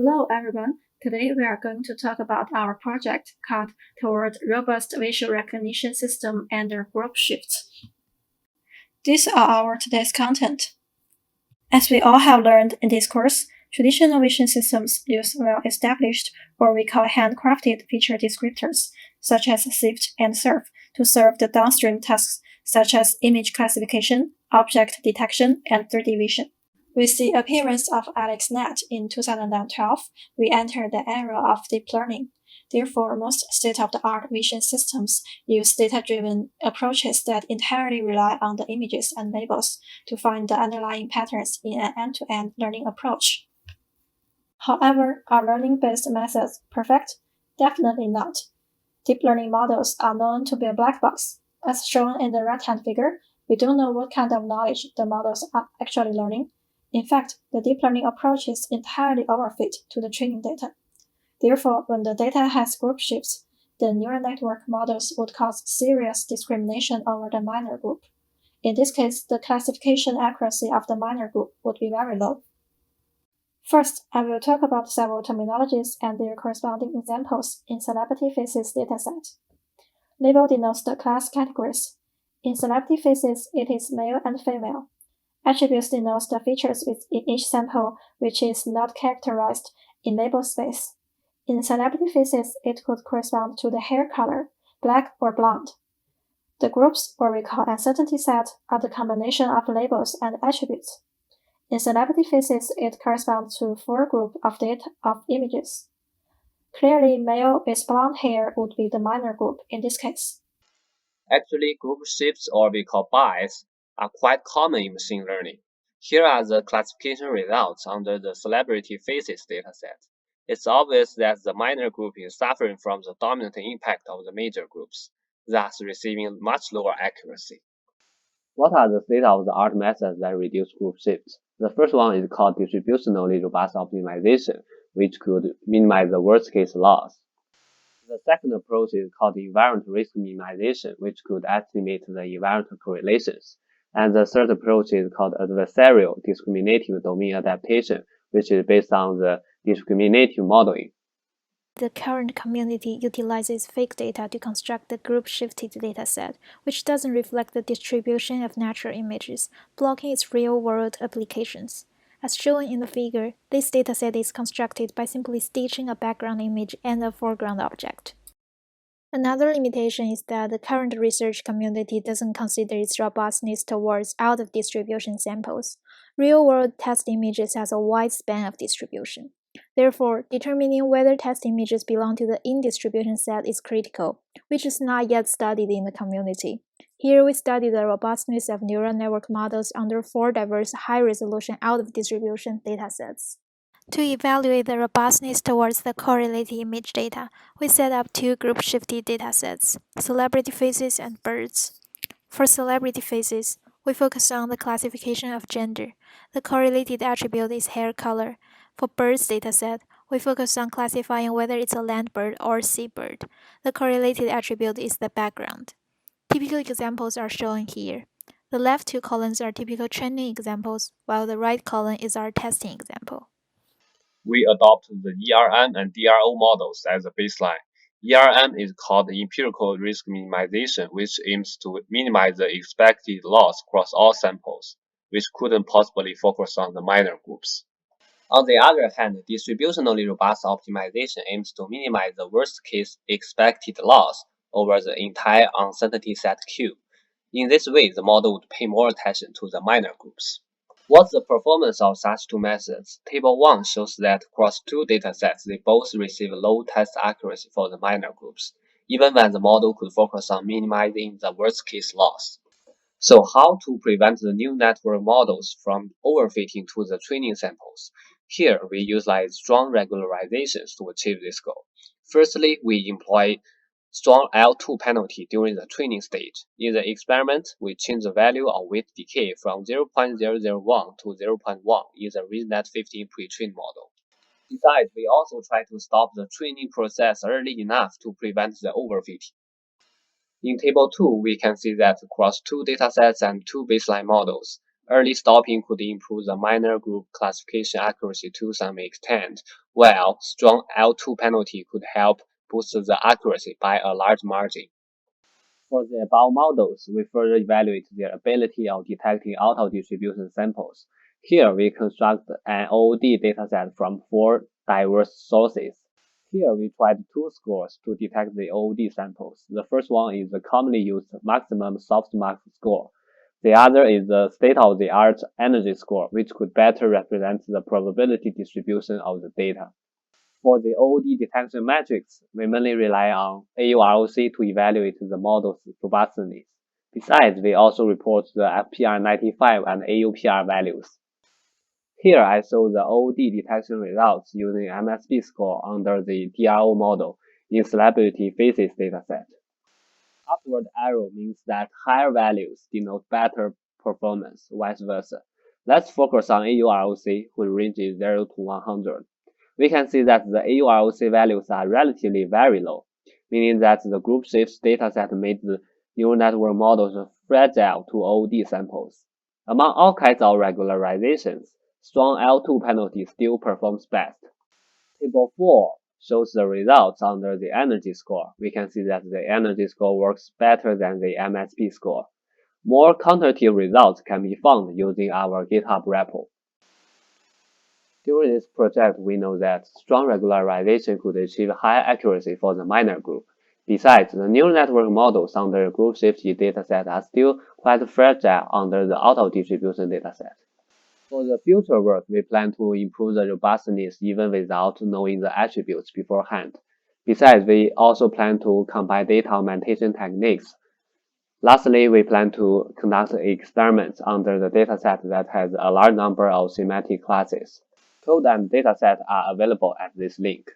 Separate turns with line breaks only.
Hello everyone. Today we are going to talk about our project called Toward Robust Visual Recognition System Under Group Shifts. These are our today's content. As we all have learned in this course, traditional vision systems use well-established or we call handcrafted feature descriptors, such as SIFT and SURF, to serve the downstream tasks such as image classification, object detection, and 3D vision. With the appearance of AlexNet in 2012, we entered the era of deep learning. Therefore, most state-of-the-art vision systems use data-driven approaches that entirely rely on the images and labels to find the underlying patterns in an end-to-end learning approach. However, are learning-based methods perfect? Definitely not. Deep learning models are known to be a black box. As shown in the right-hand figure, we don't know what kind of knowledge the models are actually learning. In fact, the deep learning approach is entirely overfit to the training data. Therefore, when the data has group shifts, the neural network models would cause serious discrimination over the minor group. In this case, the classification accuracy of the minor group would be very low. First, I will talk about several terminologies and their corresponding examples in Celebrity Faces dataset. Label denotes the class categories. In Celebrity Faces, it is male and female. Attributes denotes the features within each sample which is not characterized in label space. In Celebrity Faces, it could correspond to the hair color, black or blonde. The groups, or we call uncertainty set, are the combination of labels and attributes. In Celebrity Faces, it corresponds to 4 groups of data of images. Clearly, male with blonde hair would be the minor group in this case.
Actually, group shifts, or we call bias, are quite common in machine learning. Here are the classification results under the Celebrity Faces dataset. It's obvious that the minor group is suffering from the dominant impact of the major groups, thus receiving much lower accuracy. What are the state-of-the-art methods that reduce group shifts? The first one is called distributionally robust optimization, which could minimize the worst-case loss. The second approach is called invariant risk minimization, which could estimate the invariant correlations. And the third approach is called adversarial discriminative domain adaptation, which is based on the discriminative modeling.
The current community utilizes fake data to construct the group-shifted dataset, which doesn't reflect the distribution of natural images, blocking its real-world applications. As shown in the figure, this dataset is constructed by simply stitching a background image and a foreground object. Another limitation is that the current research community doesn't consider its robustness towards out-of-distribution samples. Real-world test images has a wide span of distribution. Therefore, determining whether test images belong to the in-distribution set is critical, which is not yet studied in the community. Here we study the robustness of neural network models under 4 diverse high-resolution out-of-distribution datasets. To evaluate the robustness towards the correlated image data, we set up 2 group-shifted datasets, Celebrity Faces and Birds. For Celebrity Faces, we focus on the classification of gender. The correlated attribute is hair color. For Birds dataset, we focus on classifying whether it's a land bird or seabird. The correlated attribute is the background. Typical examples are shown here. The left 2 columns are typical training examples, while the right column is our testing example.
We adopt the ERM and DRO models as a baseline. ERM is called empirical risk minimization, which aims to minimize the expected loss across all samples, which couldn't possibly focus on the minor groups. On the other hand, distributionally robust optimization aims to minimize the worst-case expected loss over the entire uncertainty set Q. In this way, the model would pay more attention to the minor groups. What's the performance of such 2 methods? Table 1 shows that across 2 datasets, they both receive low test accuracy for the minor groups, even when the model could focus on minimizing the worst-case loss. So how to prevent the new network models from overfitting to the training samples? Here, we utilize strong regularizations to achieve this goal. Firstly, we employ strong L2 penalty during the training stage. In the experiment, we change the value of weight decay from 0.001 to 0.1 in the ResNet-15 pre-trained model. Besides, we also try to stop the training process early enough to prevent the overfitting. In Table 2, we can see that across 2 datasets and 2 baseline models, Early stopping could improve the minor group classification accuracy to some extent, while strong L2 penalty could help boost the accuracy by a large margin. For the above models, we further evaluate their ability of detecting auto-distribution samples. Here we construct an OOD dataset from 4 diverse sources. Here we tried 2 scores to detect the OOD samples. The first one is the commonly used maximum softmax score. The other is the state-of-the-art energy score, which could better represent the probability distribution of the data. For the OOD detection metrics, we mainly rely on AUROC to evaluate the model's robustness. Besides, we also report the FPR95 and AUPR values. Here I show the OOD detection results using MSP score under the DRO model in Celebrity Faces dataset. Upward arrow means that higher values denote better performance, vice versa. Let's focus on AUROC, whose range is 0 to 100. We can see that the AUROC values are relatively very low, meaning that the group shift dataset made the neural network models fragile to OOD samples. Among all kinds of regularizations, strong L2 penalty still performs best. Table 4 shows the results under the energy score. We can see that the energy score works better than the MSP score. More counteractive results can be found using our GitHub repo. During this project, we know that strong regularization could achieve high accuracy for the minor group. Besides, the neural network models under group safety dataset are still quite fragile under the auto-distribution dataset. For the future work, we plan to improve the robustness even without knowing the attributes beforehand. Besides, we also plan to combine data augmentation techniques. Lastly, we plan to conduct experiments under the dataset that has a large number of semantic classes. Code and dataset are available at this link.